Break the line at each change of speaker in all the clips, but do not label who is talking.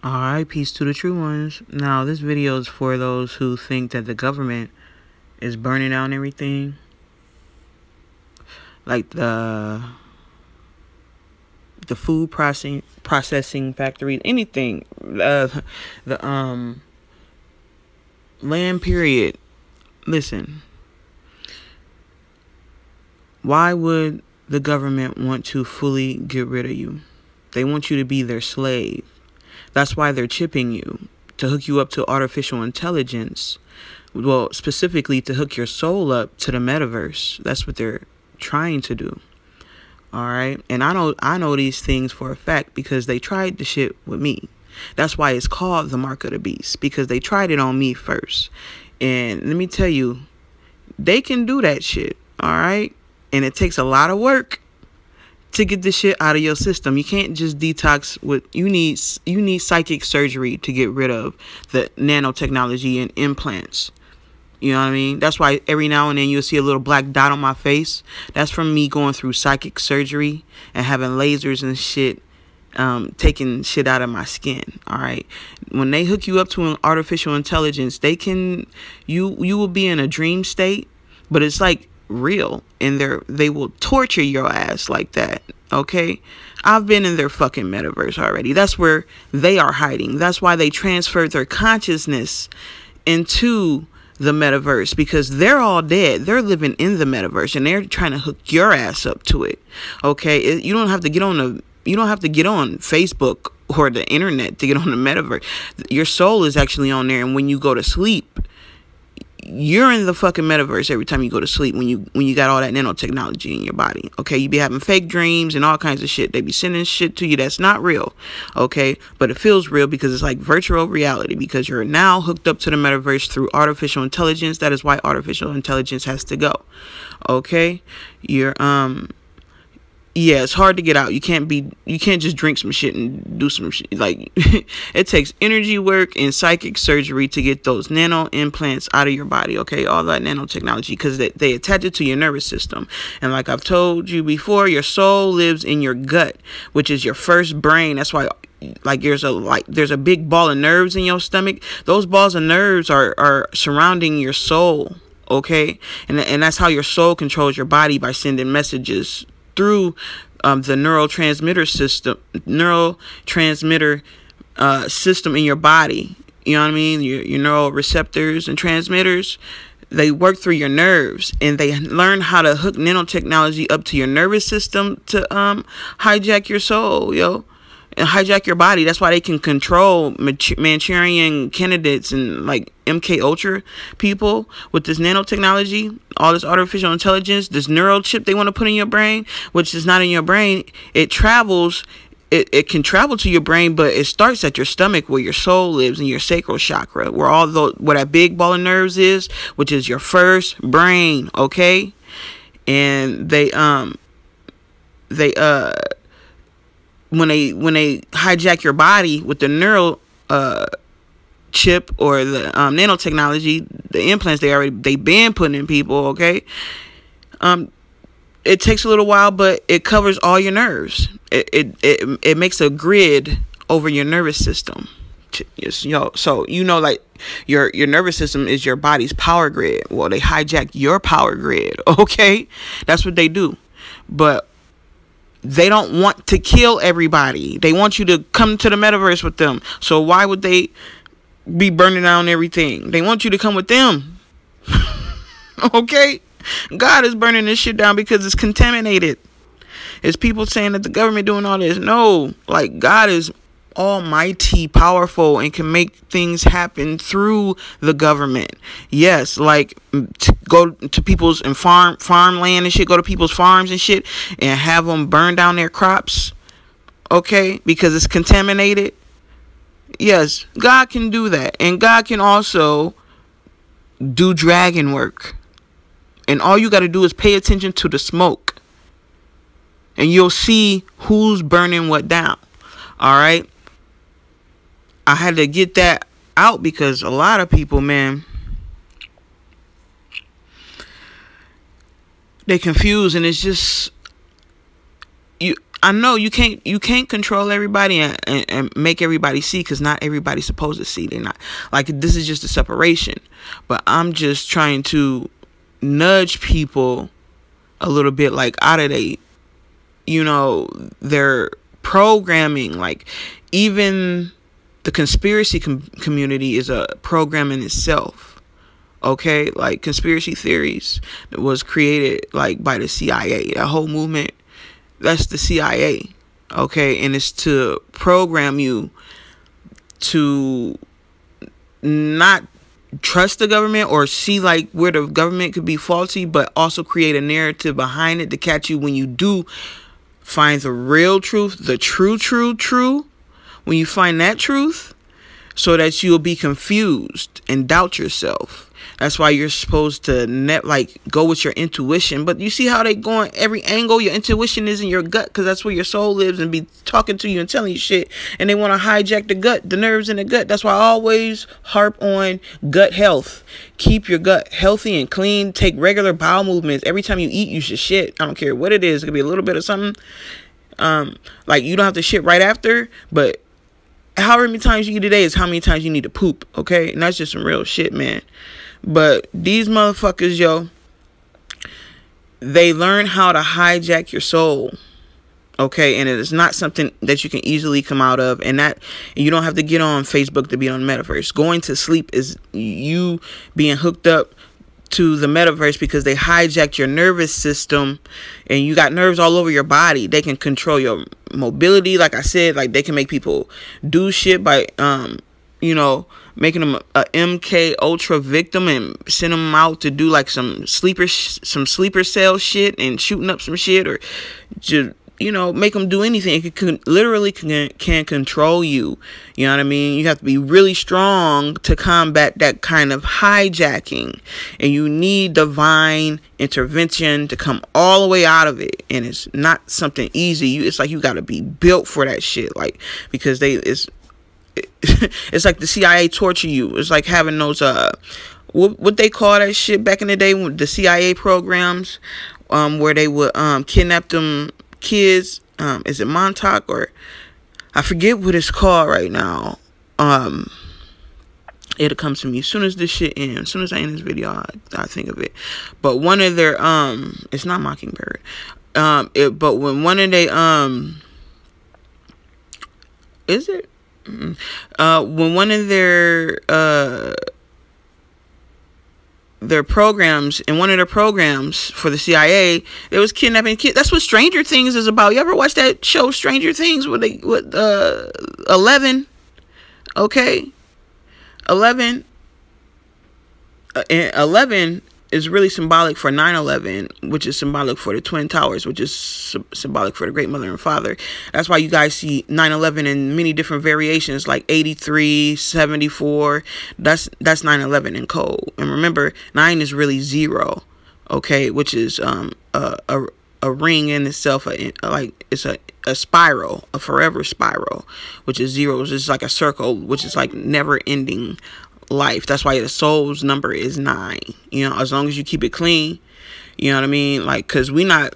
Alright, peace to the true ones. Now, this video is for those who think that the government is burning down everything. Like the food processing factories, anything. The land period. Listen. Why would the government want to fully get rid of you? They want you to be their slave. That's why they're chipping you, to hook you up to artificial intelligence. Well, specifically to hook your soul up to the metaverse. That's what they're trying to do. All right. And I know these things for a fact because they tried the shit with me. That's why it's called the Mark of the Beast, because they tried it on me first. And let me tell you, they can do that shit. All right. And it takes a lot of work to get this shit out of your system. You can't just detox with you need psychic surgery to get rid of the nanotechnology and implants. You know what I mean? That's why every now and then you'll see a little black dot on my face. That's from me going through psychic surgery and having lasers and shit, taking shit out of my skin. All right. When they hook you up to an artificial intelligence, they can you will be in a dream state, but it's like real, and they will torture your ass like that. Okay, I've been in their fucking metaverse already. That's where they are hiding. That's why they transferred their consciousness into the metaverse, because they're all dead. They're living in the metaverse and they're trying to hook your ass up to it. Okay, you don't have to get on Facebook or the internet to get on the metaverse. Your soul is actually on there, and when you go to sleep, you're in the fucking metaverse every time you go to sleep, when you got all that nanotechnology in your body. Okay, you be having fake dreams and all kinds of shit. They be sending shit to you that's not real. Okay, but it feels real because it's like virtual reality, because you're now hooked up to the metaverse through artificial intelligence. That is why artificial intelligence has to go. Okay, you're yeah, it's hard to get out. You can't just drink some shit and do some shit. Like, it takes energy work and psychic surgery to get those nano implants out of your body. Okay, all that nanotechnology, because they attach it to your nervous system. And like I've told you before, your soul lives in your gut, which is your first brain. That's why, like, there's a big ball of nerves in your stomach. Those balls of nerves are surrounding your soul. Okay, and that's how your soul controls your body, by sending messages through the neurotransmitter system in your body. You know what I mean? Your neural receptors and transmitters, they work through your nerves, and they learn how to hook nanotechnology up to your nervous system to hijack your soul, and hijack your body. That's why they can control Manchurian candidates and like MK Ultra people with this nanotechnology, all this artificial intelligence, this neural chip they want to put in your brain, which is not in your brain. It travels. It can travel to your brain, but it starts at your stomach, where your soul lives, in your sacral chakra, where that big ball of nerves is, which is your first brain. Okay, and when they hijack your body with the neural chip or the nanotechnology, the implants they been putting in people. Okay, it takes a little while, but it covers all your nerves. It makes a grid over your nervous system. So like your nervous system is your body's power grid. Well, they hijack your power grid. Okay, that's what they do, but they don't want to kill everybody. They want you to come to the metaverse with them. So why would they be burning down everything? They want you to come with them. Okay? God is burning this shit down because it's contaminated. It's people saying that the government doing all this. No, like, God is almighty powerful and can make things happen through the government. Yes, like, to go to people's and farmland and shit, go to people's farms and shit and have them burn down their crops. Okay, because it's contaminated. Yes, God can do that, and God can also do dragon work. And all you got to do is pay attention to the smoke, and you'll see who's burning what down. All right, I had to get that out because a lot of people, man, they confused, and it's just I know you can't control everybody and make everybody see, because not everybody's supposed to see. They're not, like, this is just a separation. But I'm just trying to nudge people a little bit, like, out of their programming. Like, even the conspiracy community is a program in itself. Okay, like, conspiracy theories was created, like, by the CIA. That whole movement, that's the CIA. Okay, and it's to program you to not trust the government or see, like, where the government could be faulty, but also create a narrative behind it to catch you when you do find the real truth, the true. When you find that truth, so that you'll be confused and doubt yourself. That's why you're supposed to go with your intuition. But you see how they go on every angle? Your intuition is in your gut, because that's where your soul lives and be talking to you and telling you shit. And they want to hijack the gut, the nerves in the gut. That's why I always harp on gut health. Keep your gut healthy and clean. Take regular bowel movements. Every time you eat, you should shit. I don't care what it is. It could be a little bit of something. Like, you don't have to shit right after, but however many times you eat a day is how many times you need to poop. Okay? And that's just some real shit, man. But these motherfuckers, yo, they learn how to hijack your soul. Okay, and it is not something that you can easily come out of, and you don't have to get on Facebook to be on the metaverse. Going to sleep is you being hooked up to the metaverse, because they hijacked your nervous system, and you got nerves all over your body. They can control your mobility, like I said. Like, they can make people do shit by making them a MK Ultra victim and send them out to do like some sleeper cell shit and shooting up some shit, or just make them do anything. It can literally control you. You know what I mean? You have to be really strong to combat that kind of hijacking, and you need divine intervention to come all the way out of it. And it's not something easy. It's like you got to be built for that shit, like, because it's like the CIA torture you. It's like having those what they call that shit back in the day, with the CIA programs, where they would kidnap them kids. Is it Montauk, or I forget what it's called right now. It'll come to me as soon as this shit ends. As soon as I end this video, I think of it. But one of their it's not Mockingbird. But when one of they is it? When one of their programs, in one of their programs for the CIA, it was kidnapping kids. That's what Stranger Things is about. You ever watch that show Stranger Things with 11? Okay, 11 is really symbolic for 9/11, which is symbolic for the Twin Towers, which is symbolic for the Great Mother and Father. That's why you guys see 9/11 in many different variations, like 83, 74. That's 9/11 in code. And remember, 9 is really 0, okay, which is a ring in itself, like it's a spiral, a forever spiral, which is 0. It's just like a circle, which is like never ending life. That's why the soul's number is 9. As long as you keep it clean, you know what I mean? Like, cause we not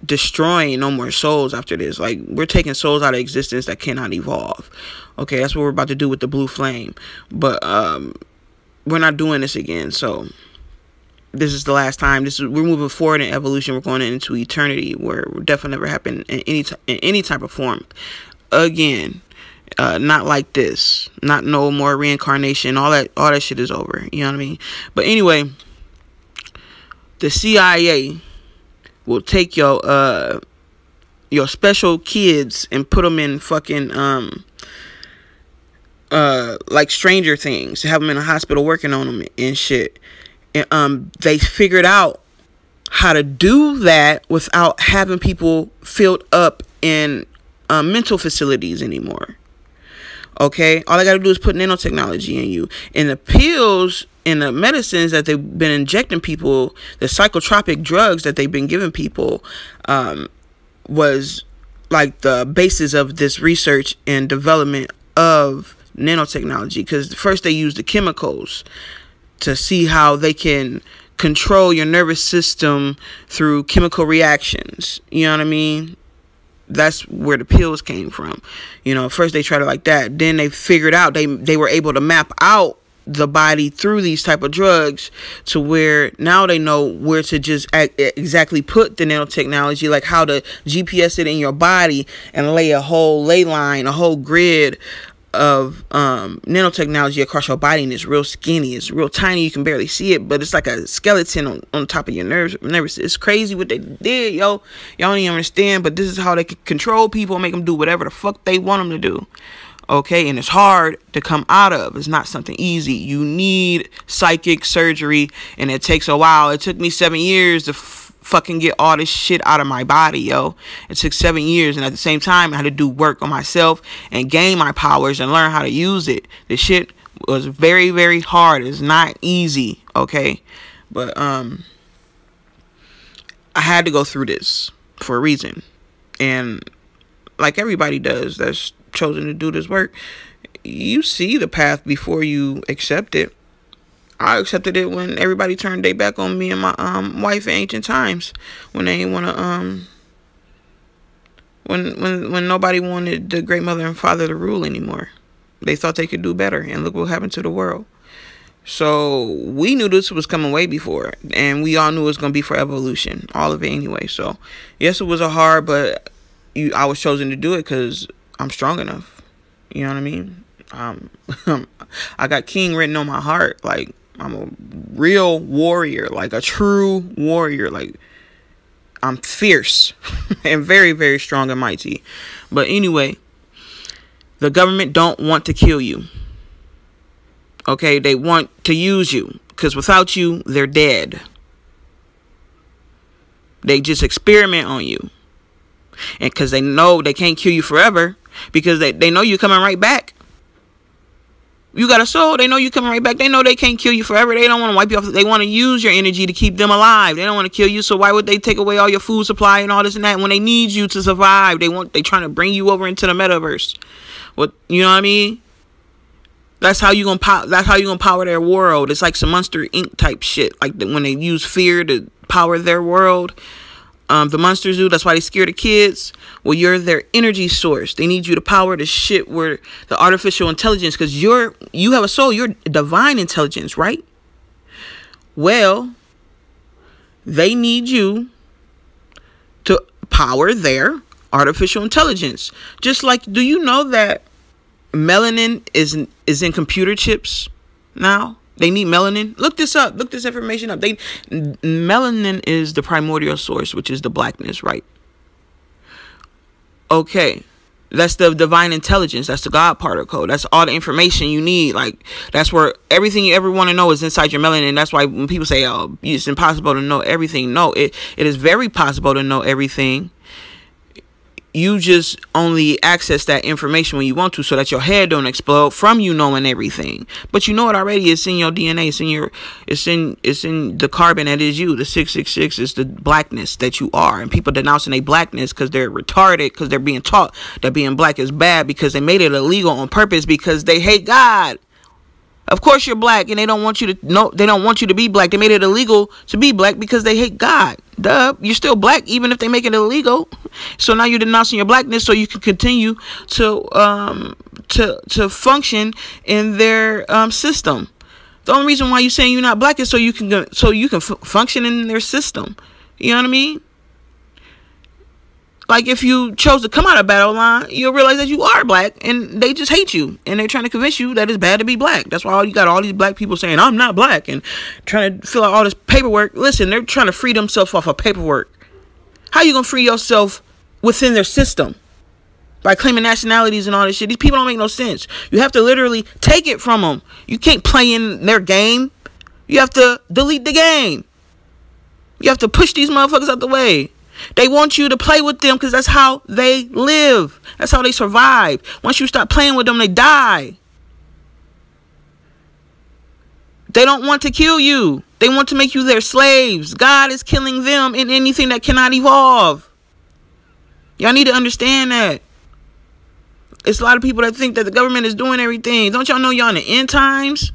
destroying no more souls after this. Like, we're taking souls out of existence that cannot evolve. Okay, that's what we're about to do with the blue flame. But we're not doing this again. So this is the last time. We're moving forward in evolution. We're going into eternity, where it will definitely never happen in any type of form again. Not like this. Not no more reincarnation. All that shit is over. You know what I mean? But anyway, the CIA will take your special kids and put them in fucking like Stranger Things. Have them in a hospital working on them and shit. And they figured out how to do that without having people filled up in mental facilities anymore. Okay, all I gotta do is put nanotechnology in you. And the pills and the medicines that they've been injecting people, the psychotropic drugs that they've been giving people, was like the basis of this research and development of nanotechnology. Because first they used the chemicals to see how they can control your nervous system through chemical reactions. You know what I mean? That's where the pills came from. You know, first they tried it like that. Then they figured out they were able to map out the body through these type of drugs to where now they know where to just exactly put the nanotechnology, like how to GPS it in your body and lay a whole ley line, a whole grid of nanotechnology across your body. And it's real skinny, it's real tiny, you can barely see it, but it's like a skeleton on top of your nerves. It's crazy what they did, yo. Y'all don't even understand, but this is how they can control people and make them do whatever the fuck they want them to do. Okay, and it's hard to come out of. It's not something easy. You need psychic surgery, and it takes a while. It took me 7 years to fucking get all this shit out of my body, yo. It took 7 years, and at the same time, I had to do work on myself and gain my powers and learn how to use it. The shit was very, very hard. It's not easy, okay? But I had to go through this for a reason, and like everybody does that's chosen to do this work, you see the path before you accept it. I accepted it when everybody turned their back on me and my wife in ancient times, when they didn't want to when nobody wanted the great mother and father to rule anymore. They thought they could do better, and look what happened to the world. So we knew this was coming way before, and we all knew it was going to be for evolution, all of it anyway. So yes, it was a hard, but I was chosen to do it because I'm strong enough. You know what I mean? I got king written on my heart. Like, I'm a real warrior, like a true warrior. Like, I'm fierce and very, very strong and mighty. But anyway, the government don't want to kill you. Okay, they want to use you, because without you, they're dead. They just experiment on you. And because they know they can't kill you forever, because they know you're coming right back. You got a soul, they know you're coming right back. They know they can't kill you forever. They don't want to wipe you off. They want to use your energy to keep them alive. They don't want to kill you, so why would they take away all your food supply and all this and that when they need you to survive? They trying to bring you over into the metaverse. What, you know what I mean? That's how you gonna power their world. It's like some Monster Inc. type shit. Like when they use fear to power their world. The monsters do. That's why they scare the kids. Well, you're their energy source. They need you to power the shit where the artificial intelligence, because you have a soul. You're divine intelligence, right? Well, they need you to power their artificial intelligence. Just like, do you know that melanin is in computer chips now? They need melanin. Look this up. Look this information up. Melanin is the primordial source, which is the blackness, right? Okay. That's the divine intelligence. That's the God particle. That's all the information you need. Like, that's where everything you ever want to know is inside your melanin. That's why when people say, oh, it's impossible to know everything. No, it is very possible to know everything. You just only access that information when you want to, so that your head don't explode from you knowing everything. But you know it already. It's in your DNA. It's in the carbon that is you. The 666 is the blackness that you are. And people denouncing their blackness because they're retarded, because they're being taught that being black is bad, because they made it illegal on purpose because they hate God. Of course you're black, and they don't want you to know. They don't want you to be black. They made it illegal to be black because they hate God. Duh, you're still black even if they make it illegal. So now you're denouncing your blackness so you can continue to function in their system. The only reason why you're saying you're not black is so you can function in their system. You know what I mean? Like, if you chose to come out of battle line, you'll realize that you are black, and they just hate you, and they're trying to convince you that it's bad to be black. That's why you got all these black people saying, I'm not black, and trying to fill out all this paperwork. Listen, they're trying to free themselves off of paperwork. How you gonna free yourself within their system? By claiming nationalities and all this shit. These people don't make no sense. You have to literally take it from them. You can't play in their game. You have to delete the game. You have to push these motherfuckers out the way. They want you to play with them because that's how they live. That's how they survive. Once you stop playing with them, they die. They don't want to kill you. They want to make you their slaves. God is killing them in anything that cannot evolve. Y'all need to understand that. It's a lot of people that think that the government is doing everything. Don't y'all know y'all in the end times?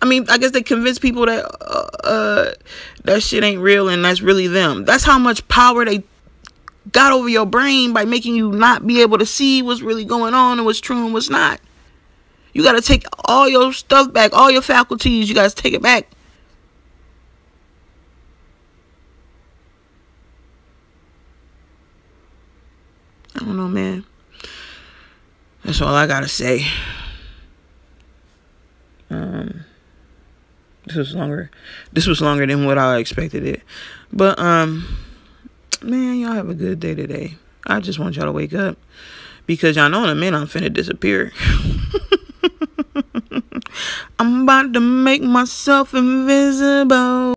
I mean, I guess they convince people that that shit ain't real and that's really them. That's how much power they got over your brain by making you not be able to see what's really going on and what's true and what's not. You got to take all your stuff back, all your faculties. You got to take it back. I don't know, man. That's all I got to say. This was longer than what I expected it. But, man, y'all have a good day today. I just want y'all to wake up. Because y'all know in a minute I'm finna disappear. I'm about to make myself invisible.